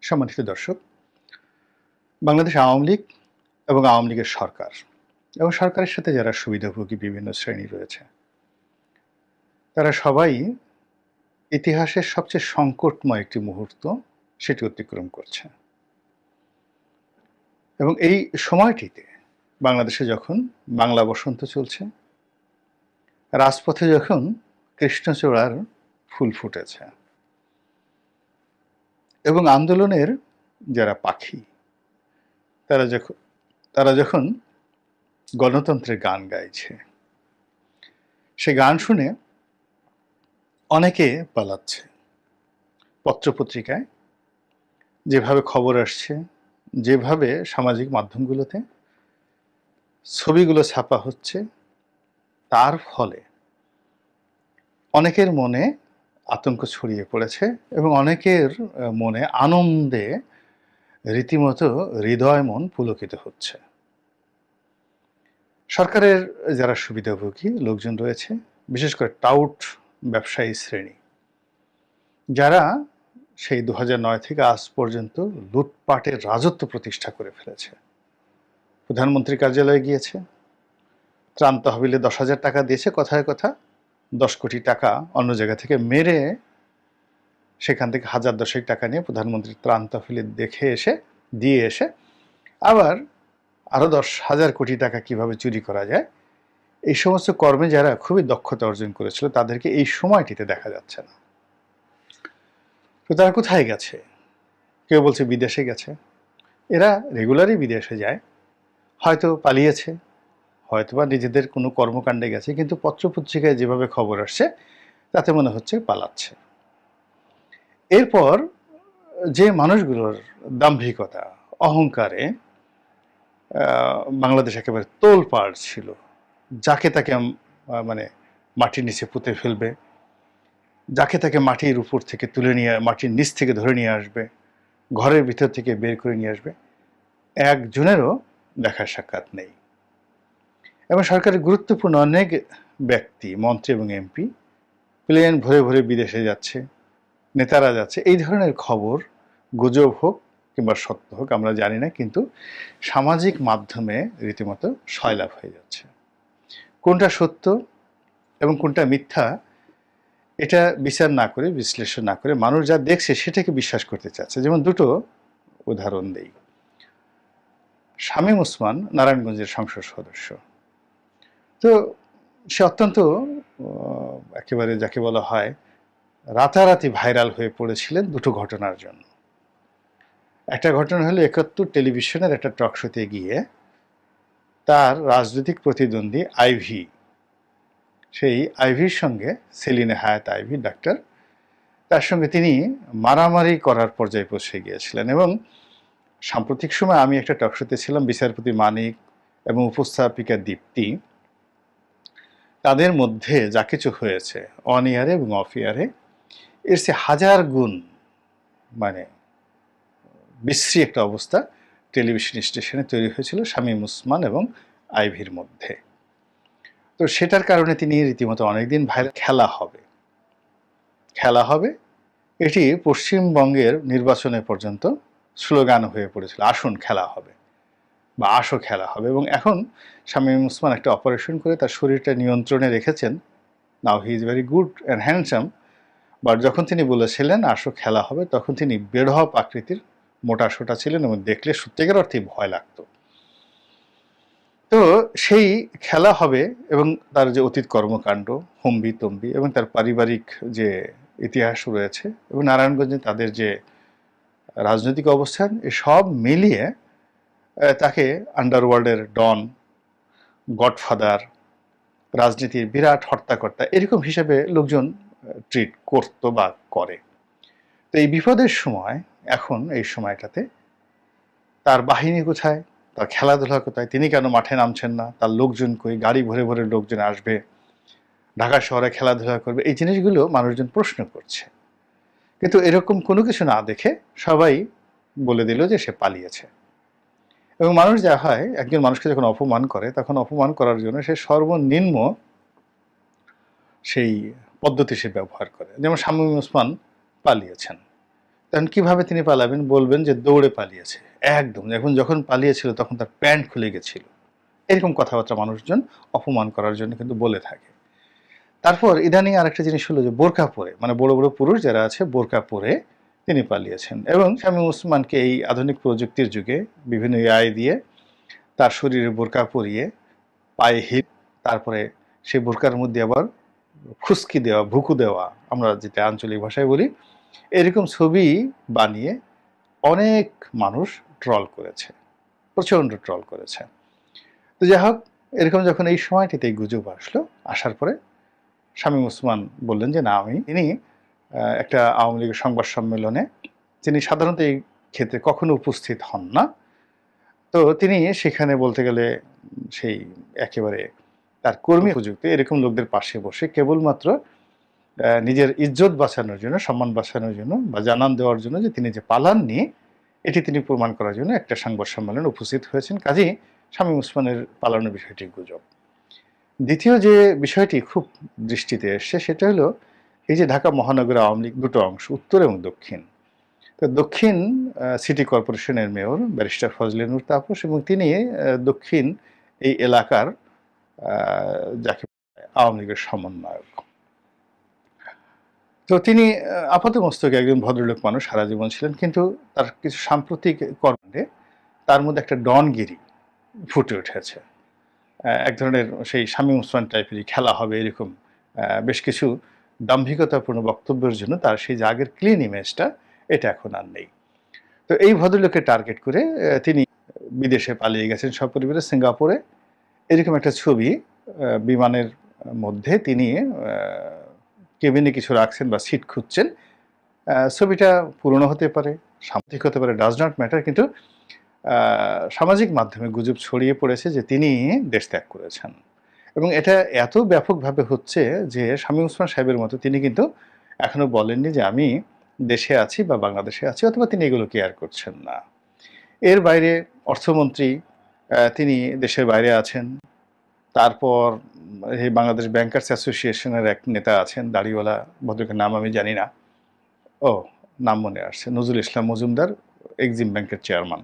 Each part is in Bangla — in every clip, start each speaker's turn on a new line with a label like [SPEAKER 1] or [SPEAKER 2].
[SPEAKER 1] সম্মানিত দর্শক, বাংলাদেশ আওয়ামী লীগ এবং আওয়ামী লীগের সরকার এবং সরকারের সাথে যারা সুবিধাভোগী বিভিন্ন শ্রেণী রয়েছে, তারা সবাই ইতিহাসের সবচেয়ে সংকটময় একটি মুহূর্ত সেটি অতিক্রম করছে। এবং এই সময়টিতে বাংলাদেশে যখন বাংলা বসন্ত চলছে, রাজপথে যখন কৃষ্ণচূড়ার ফুল ফুটেছে এবং আন্দোলনের যারা পাখি তারা যখন গণতন্ত্রের গান গাইছে, সে গান শুনে অনেকে পালাচ্ছে। পত্রপত্রিকায় যেভাবে খবর আসছে, যেভাবে সামাজিক মাধ্যমগুলোতে ছবিগুলো ছাপা হচ্ছে, তার ফলে অনেকের মনে আতঙ্ক ছড়িয়ে পড়েছে এবং অনেকের মনে আনন্দে রীতিমতো হৃদয় মন পুলকিত হচ্ছে। সরকারের যারা সুবিধাভোগী লোকজন রয়েছে, বিশেষ করে টাউট ব্যবসায়ী শ্রেণী, যারা সেই 2009 থেকে আজ পর্যন্ত লুটপাটের রাজত্ব প্রতিষ্ঠা করে ফেলেছে। প্রধানমন্ত্রী কার্যালয়ে গিয়েছে, ত্রাণ তহবিলে 10,000 টাকা দিয়েছে, কথায় কথা 10 কোটি টাকা অন্য জায়গা থেকে মেরে সেখান থেকে 1010 টাকা নিয়ে প্রধানমন্ত্রীর ত্রাণ তহবিলে দিয়ে এসে আবার আরও 10,000 কোটি টাকা কিভাবে চুরি করা যায়, এই সমস্ত কর্মে যারা খুবই দক্ষতা অর্জন করেছিল, তাদেরকে এই সময়টিতে দেখা যাচ্ছে না। তো তারা কোথায় গেছে? কেউ বলছে বিদেশে গেছে। এরা রেগুলারই বিদেশে যায়, হয়তো পালিয়েছে, হয়তোবা নিজেদের কোনো কর্মকাণ্ডে গেছে, কিন্তু পত্রপত্রিকায় যেভাবে খবর আসছে তাতে মনে হচ্ছে পালাচ্ছে। এরপর যে মানুষগুলোর দাম্ভিকতা, অহংকারে বাংলাদেশ একেবারে তোলপাড় ছিল, যাকে তাকে মানে মাটির নিচে পুঁতে ফেলবে, যাকে তাকে মাটির উপর থেকে মাটির নিচ থেকে ধরে নিয়ে আসবে, ঘরের ভিতর থেকে বের করে নিয়ে আসবে, একজনেরও দেখা সাক্ষাৎ নেই। এবং সরকারের গুরুত্বপূর্ণ অনেক ব্যক্তি, মন্ত্রী এবং এমপি প্লেন ভরে ভরে বিদেশে যাচ্ছে, নেতারা যাচ্ছে। এই ধরনের খবর গুজব হোক কিংবা সত্য হোক আমরা জানি না, কিন্তু সামাজিক মাধ্যমে রীতিমতো সয়লাভ হয়ে যাচ্ছে। কোনটা সত্য এবং কোনটা মিথ্যা এটা বিচার না করে, বিশ্লেষণ না করে মানুষ যা দেখছে সেটাকে বিশ্বাস করতে চাচ্ছে। যেমন দুটো উদাহরণ দেই। শামীম ওসমান নারায়ণগঞ্জের সংসদ সদস্য, তো সে অত্যন্ত একেবারে যাকে বলা হয় রাতারাতি ভাইরাল হয়ে পড়েছিলেন দুটো ঘটনার জন্য। একটা ঘটনা হলো 71 টেলিভিশনের একটা টক শোতে গিয়ে তার রাজনৈতিক প্রতিদ্বন্দ্বী আইভি, সেই আইভির সঙ্গে, সেলিনে হায়াত আইভি ডাক্তার, তার সঙ্গে তিনি মারামারি করার পর্যায়ে পৌঁছে গিয়েছিলেন। এবং সাম্প্রতিক সময় আমি একটা টক শোতে ছিলাম, বিচারপতি মানিক এবং উপস্থাপিকা দীপ্তি, তাদের মধ্যে যা কিছু হয়েছে অন ইয়ারে এবং অফ ইয়ারে, এর চেয়ে 1000 গুণ মানে বিশ্রী একটা অবস্থা টেলিভিশন স্টেশনে তৈরি হয়েছিল শামীম ওসমান এবং আইভির মধ্যে। তো সেটার কারণে তিনি রীতিমতো অনেকদিন খেলা হবে এটি পশ্চিমবঙ্গের নির্বাচনে পর্যন্ত স্লোগান হয়ে পড়েছিল, আসুন খেলা হবে বা আসো খেলা হবে। এবং এখন শামীম ওসমান একটা অপারেশন করে তার শরীরটা নিয়ন্ত্রণে রেখেছেন। Now he is very good and handsome, but যখন তিনি বলেছিলেন আসো খেলা হবে, তখন তিনি বেঢ়প আকৃতির, মোটাসোটা ছিলেন এবং দেখলে সত্যিকার অর্থেই ভয় লাগতো। তো সেই খেলা হবে এবং তার যে অতীত কর্মকাণ্ড, হম্বি তম্বি এবং তার পারিবারিক যে ইতিহাস রয়েছে এবং নারায়ণগঞ্জে তাদের যে রাজনৈতিক অবস্থান, সব মিলিয়ে তাকে আন্ডারওয়ার্ল্ডের ডন, গডফাদার, রাজনীতির বিরাট হর্তাকর্তা এরকম হিসেবে লোকজন ট্রিট করতো বা করে। তো এই বিপদের সময়, এখন এই সময়টাতে তার বাহিনী কোথায়, তার খেলাধুলা কোথায়, তিনি কেন মাঠে নামছেন না, তার লোকজন কই, গাড়ি ভরে ভরে লোকজন আসবে, ঢাকা শহরে খেলাধুলা করবে, এই জিনিসগুলো মানুষজন প্রশ্ন করছে। কিন্তু এরকম কোনো কিছু না দেখে সবাই বলে দিল যে সে পালিয়েছে। এবং মানুষ যা হয়, একজন মানুষকে যখন অপমান করে, তখন অপমান করার জন্য সে সর্বনিম্ন সেই পদ্ধতি সে ব্যবহার করে। যেমন শামীম ওসমান পালিয়েছেন, তখন কিভাবে তিনি পালাবেন? বলবেন যে দৌড়ে পালিয়েছে। একদম এখন যখন পালিয়েছিল তখন তার প্যান্ট খুলে গেছিল। এরকম কথাবার্তা মানুষজন অপমান করার জন্য কিন্তু বলে থাকে। তারপর ইদানিং আরেকটা জিনিস হলো যে বোরকা পরে, মানে বড়, বড় পুরুষ যারা আছে বোরকা পরে তিনি পালিয়েছেন এবং শামীম ওসমানকে এই আধুনিক প্রযুক্তির যুগে বিভিন্ন এআই দিয়ে তার শরীরে বোরকা পরিয়ে, পায়ে হিট, তারপরে সেই বোরকার মধ্যে আবার খুস্কি দেওয়া, ভুকু দেওয়া, আমরা যেটা আঞ্চলিক ভাষায় বলি, এরকম ছবি বানিয়ে অনেক মানুষ ট্রল করেছে, প্রচণ্ড ট্রল করেছে। তো যাই হোক, এরকম যখন এই সময়টিতে এই গুজব আসলো, আসার পরে শামীম ওসমান বললেন যে না, তিনি একটা আওয়ামী লীগের সংবাদ সম্মেলনে তিনি সাধারণত এই ক্ষেত্রে কখনো উপস্থিত হন না। তো তিনি সেখানে বলতে গেলে সেই একেবারে তার কর্মী উপযুক্ত এরকম লোকদের পাশে বসে কেবলমাত্র নিজের ইজ্জত বাঁচানোর জন্য, সম্মান বাঁচানোর জন্য বা জানান দেওয়ার জন্য যে তিনি যে পালাননি, এটি তিনি প্রমাণ করার জন্য একটা সংবাদ সম্মেলনে উপস্থিত হয়েছেন। কাজেই শামীম ওসমানের পালানোর বিষয়টি গুজব। দ্বিতীয় যে বিষয়টি খুব দৃষ্টিতে এসছে সেটা হলো এই যে ঢাকা মহানগর আওয়ামী লীগ দুটো অংশ, উত্তর এবং দক্ষিণ। তো দক্ষিণ সিটি কর্পোরেশনের মেয়র ব্যারিস্টার ফজলে নূর তাপস এবং তিনি দক্ষিণ এই এলাকার যাকে আওয়ামী লীগের সমন্বয়ক। তো তিনি আপাতমস্তকে একজন ভদ্রলোক মানুষ, সারা জীবন ছিলেন, কিন্তু তার কিছু সাম্প্রতিক কর্মে তার মধ্যে একটা ডনগিরি ফুটে উঠেছে। এক ধরনের সেই শামীম ওসমান টাইপেরই খেলা হবে এরকম বেশ কিছু দাম্ভিকতাপূর্ণ বক্তব্যের জন্য তার সেই যে আগের ক্লিন ইমেজটা, এটা এখন আর নেই। তো এই ভদ্রলোককে টার্গেট করে তিনি বিদেশে পালিয়ে গেছেন সপরিবারে সিঙ্গাপুরে। এরকম একটা ছবি বিমানের মধ্যে তিনি কেবিনে কিছু রাখছেন বা সিট খুঁজছেন। ছবিটা পুরনো হতে পারে, সাম্প্রতিক হতে পারে, ডাজ নট ম্যাটার, কিন্তু সামাজিক মাধ্যমে গুজব ছড়িয়ে পড়েছে যে তিনি দেশ ত্যাগ করেছেন এবং এটা এত ব্যাপকভাবে হচ্ছে যে শামীম ওসমান সাহেবের মতো তিনি কিন্তু এখনো বলেননি যে আমি দেশে আছি বা বাংলাদেশে আছি, অথবা তিনি এগুলো কেয়ার করছেন না। এর বাইরে অর্থমন্ত্রী তিনি দেশের বাইরে আছেন। তারপর এই বাংলাদেশ ব্যাংকার্স অ্যাসোসিয়েশনের এক নেতা আছেন, দাড়িওয়ালা ভদ্রলোকের নাম আমি জানি না। ও, নাম মনে আসছে, নজরুল ইসলাম মজুমদার, এক্সিম ব্যাংকের চেয়ারম্যান,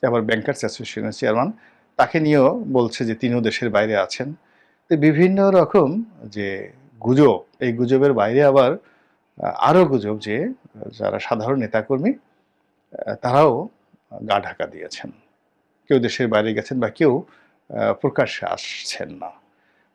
[SPEAKER 1] আবার ব্যাংকার্স অ্যাসোসিয়েশনের চেয়ারম্যান। তাকে নিয়েও বলছে যে তিনিও দেশের বাইরে আছেন। তো বিভিন্ন রকম যে গুজব, এই গুজবের বাইরে আবার আরও গুজব যে যারা সাধারণ নেতাকর্মী তারাও গা ঢাকা দিয়েছেন, কেউ দেশের বাইরে গেছেন বা কেউ প্রকাশ্যে আসছেন না।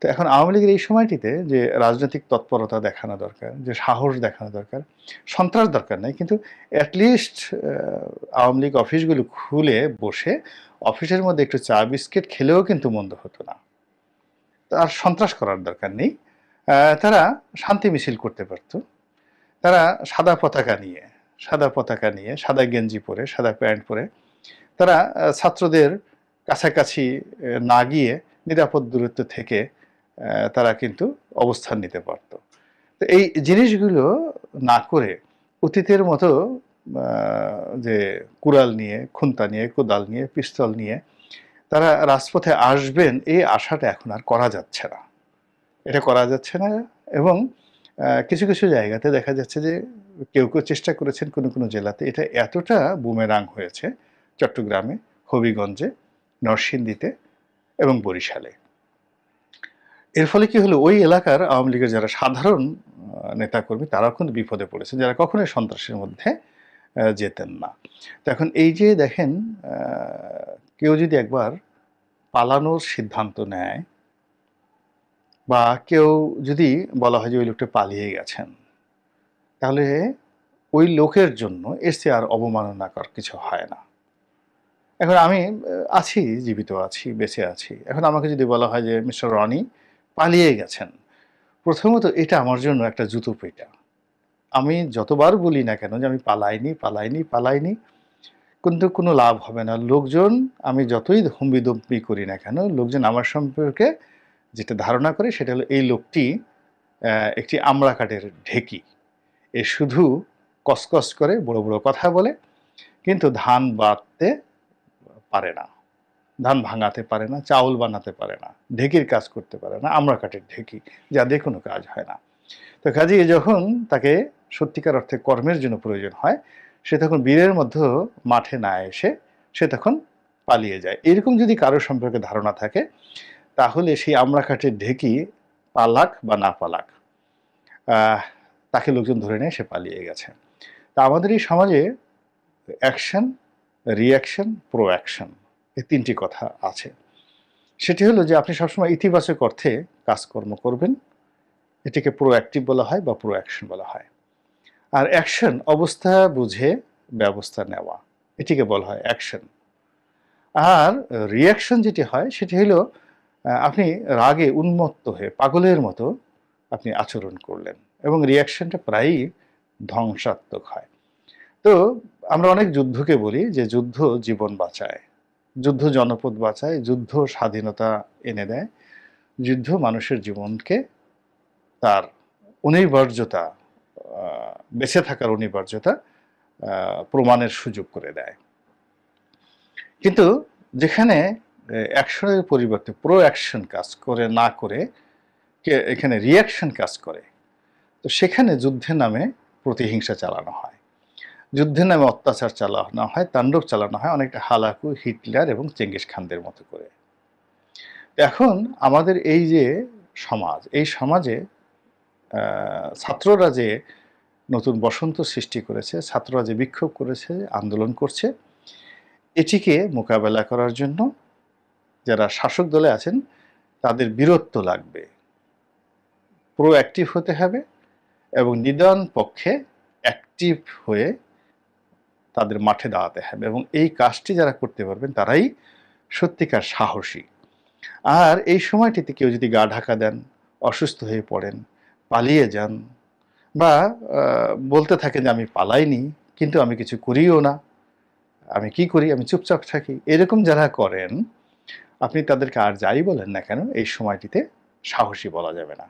[SPEAKER 1] তো এখন আওয়ামী লীগের এই সময়টিতে যে রাজনৈতিক তৎপরতা দেখানো দরকার, যে সাহস দেখানো দরকার, সন্ত্রাস দরকার নাই, কিন্তু অ্যাটলিস্ট আওয়ামী লীগ অফিসগুলো খুলে বসে অফিসের মধ্যে একটু চা বিস্কিট খেলেও কিন্তু মন্দ হতো না। আর সন্ত্রাস করার দরকার নেই। তারা শান্তি মিছিল করতে পারত। তারা সাদা পতাকা নিয়ে, সাদা পতাকা নিয়ে, সাদা গেঞ্জি পরে, সাদা প্যান্ট পরে তারা ছাত্রদের কাছাকাছি না গিয়ে নিরাপদ দূরত্ব থেকে তারা কিন্তু অবস্থান নিতে পারত। তো এই জিনিসগুলো না করে অতীতের মতো যে কুড়াল নিয়ে, খুন্তা নিয়ে, কোদাল নিয়ে, পিস্তল নিয়ে তারা রাজপথে আসবেন, এই আশাটা এখন আর করা যাচ্ছে না। এটা করা যাচ্ছে না এবং কিছু, কিছু জায়গাতে দেখা যাচ্ছে যে কেউ, কেউ চেষ্টা করেছেন কোনো, কোনো জেলাতে। এটা এতটা বুমেরাং হয়েছে চট্টগ্রামে, হবিগঞ্জে, নরসিংদীতে এবং বরিশালে। এর ফলে কি হলো, ওই এলাকার আওয়ামী লীগের যারা সাধারণ নেতাকর্মী তারাও কিন্তু বিপদে পড়েছেন, যারা কখনোই সন্ত্রাসের মধ্যে যেতেন না। তো এখন এই যে দেখেন, কেউ যদি একবার পালানোর সিদ্ধান্ত নেয় বা কেউ যদি বলা হয় যে ওই লোকটা পালিয়ে গেছেন, তাহলে ওই লোকের জন্য এর চেয়ে আর অবমাননাকর কিছু হয় না। এখন আমি আছি, জীবিত আছি, বেঁচে আছি। এখন আমাকে যদি বলা হয় যে মিস্টার রনি পালিয়ে গেছেন, প্রথমত এটা আমার জন্য একটা জুতো পেটা। আমি যতবার বলি না কেন যে আমি পালাইনি, পালাইনি, পালাইনি, কিন্তু কোনো লাভ হবে না। লোকজন, আমি যতই হম্বিতম্বি করি না কেন, লোকজন আমার সম্পর্কে যেটা ধারণা করে সেটা হলো এই লোকটি একটি আমড়া কাঠের ঢেঁকি। এ শুধু কসকস করে, বড় বড় কথা বলে, কিন্তু ধান বাটতে পারে না, ধান ভাঙাতে পারে না, চাউল বানাতে পারে না, ঢেঁকির কাজ করতে পারে না, আমড়া কাঠের ঢেঁকি, যাদের কোনো কাজ হয় না। তো কাজেই যখন তাকে সত্যিকার অর্থে কর্মের জন্য প্রয়োজন হয়, সে তখন বীরের মধ্যে মাঠে না এসে সে তখন পালিয়ে যায়। এরকম যদি কারো সম্পর্কে ধারণা থাকে তাহলে সেই আমড়া কাঠের ঢেঁকি পালাক বা না পালাক, আহ, তাকে লোকজন ধরে নিয়ে সে পালিয়ে গেছে। তা আমাদের এই সমাজে অ্যাকশন, রিঅ্যাকশন, প্রো অ্যাকশন, এই তিনটি কথা আছে। সেটি হলো যে আপনি সবসময় ইতিবাচক অর্থে কাজকর্ম করবেন, এটিকে প্রোঅ্যাক্টিভ বলা হয় বা প্রো অ্যাকশন বলা হয়। আর অ্যাকশন অবস্থা বুঝে ব্যবস্থা নেওয়া, এটিকে বলা হয় অ্যাকশন। আর রিঅ্যাকশন যেটি হয় সেটি হলো আপনি রাগে উন্মত্ত হয়ে পাগলের মতো আপনি আচরণ করলেন, এবং রিঅ্যাকশনটা প্রায়ই ধ্বংসাত্মক হয়। তো আমরা অনেক যুদ্ধকে বলি যে যুদ্ধ জীবন বাঁচায়, যুদ্ধ জনপদ বাঁচায়, যুদ্ধ স্বাধীনতা এনে দেয়, যুদ্ধ মানুষের জীবনকে তার অনিবার্যতা, বেঁচে থাকার অনিবার্যতা প্রমাণের সুযোগ করে দেয়। কিন্তু যেখানে অ্যাকশনের পরিবর্তে প্রো অ্যাকশন কাজ করে না করে এখানে রিঅ্যাকশন কাজ করে, তো সেখানে যুদ্ধের নামে প্রতিহিংসা চালানো হয়, যুদ্ধের নামে অত্যাচার চালানো হয়, তাণ্ডব চালানো হয়, অনেকটা হালাকু, হিটলার এবং চেঙ্গিস খানদের মতো করে। এখন আমাদের এই যে সমাজ, এই সমাজে ছাত্ররা যে নতুন বসন্ত সৃষ্টি করেছে, ছাত্ররা যে বিক্ষোভ করেছে, আন্দোলন করছে, এটিকে মোকাবেলা করার জন্য যারা শাসক দলে আছেন তাদের বীরত্ব লাগবে, প্রোঅ্যাক্টিভ হতে হবে এবং নিদান পক্ষে অ্যাক্টিভ হয়ে তাদের মাঠে দাঁড়াতে হবে, এবং এই কাজটি যারা করতে পারবেন তারাই সত্যিকার সাহসী। আর এই সময়টিতে কেউ যদি গা ঢাকা দেন, অসুস্থ হয়ে পড়েন, পালিয়ে যান, বা বলতে থাকেন যে আমি পালাইনি কিন্তু আমি কিছু করিও না, আমি কি করি, আমি চুপচাপ থাকি, এরকম যারা করেন আপনি তাদেরকে আর যাই বলেন না কেন এই সময়টিতে সাহসী বলা যাবে না।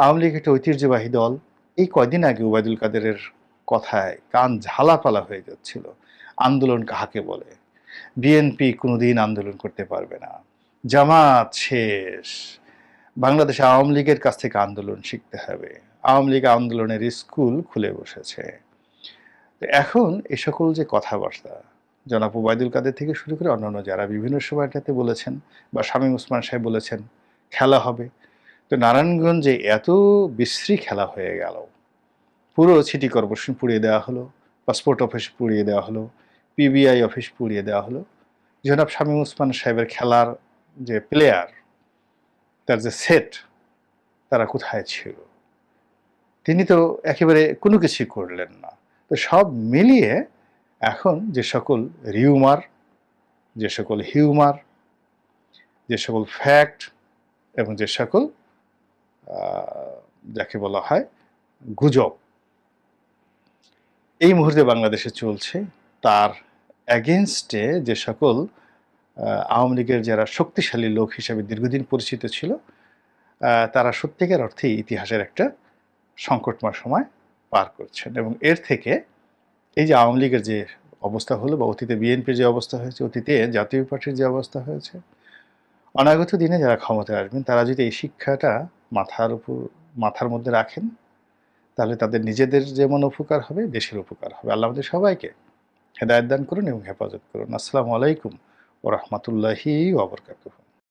[SPEAKER 1] আওয়ামী লীগ একটা ঐতিহ্যবাহী দল, এই কয়দিন আগে ওবায়দুল কাদেরের কথায় কান ঝালাপালা হয়ে যাচ্ছিল, আন্দোলন কাহাকে বলে, বিএনপি কোনোদিন আন্দোলন করতে পারবে না, জামাত শেষ, বাংলাদেশে আওয়ামী লীগের কাছ থেকে আন্দোলন শিখতে হবে, আওয়ামী লীগ আন্দোলনের স্কুল খুলে বসেছে। এখন এ সকল যে কথাবার্তা জনাব ওবায়দুল কাদের থেকে শুরু করে অন্যান্য যারা বিভিন্ন সময়টাতে বলেছেন, বা শামীম ওসমান সাহেব বলেছেন খেলা হবে, তো নারায়ণগঞ্জে এত বিশ্রী খেলা হয়ে গেল, পুরো সিটি কর্পোরেশন পুড়িয়ে দেওয়া হলো, পাসপোর্ট অফিস পুড়িয়ে দেওয়া হলো, পিবিআই অফিস পুড়িয়ে দেওয়া হলো। জনাব শামীম ওসমান সাহেবের খেলার যে প্লেয়ার, তার যে সেট, তারা কোথায় ছিল? তিনি তো একেবারে কোনো কিছুই করলেন না। তো সব মিলিয়ে এখন যে সকল রিউমার, যে সকল হিউমার, যে সকল ফ্যাক্ট এবং যে সকল যাকে বলা হয় গুজব এই মুহূর্তে বাংলাদেশে চলছে, তার অ্যাগেনস্টে যে সকল আওয়ামী লীগের যারা শক্তিশালী লোক হিসেবে দীর্ঘদিন পরিচিত ছিল, তারা সত্যিকার অর্থেই ইতিহাসের একটা সংকটময় সময় পার করছেন। এবং এর থেকে এই যে আওয়ামী লীগের যে অবস্থা হলো, বা অতীতে বিএনপির যে অবস্থা হয়েছে, অতীতে জাতীয় পার্টির যে অবস্থা হয়েছে, অনাগত দিনে যারা ক্ষমতায় আসবেন তারা যদি এই শিক্ষাটা মাথার মধ্যে রাখেন, তাহলে তাদের নিজেদের যেমন উপকার হবে, দেশের উপকার হবে। আল্লাহ আমাদের সবাইকে হেদায়েত দান করুন এবং হেফাজত করুন। আসসালামু আলাইকুম ওয়া রাহমাতুল্লাহি ওয়া বারাকাতুহু।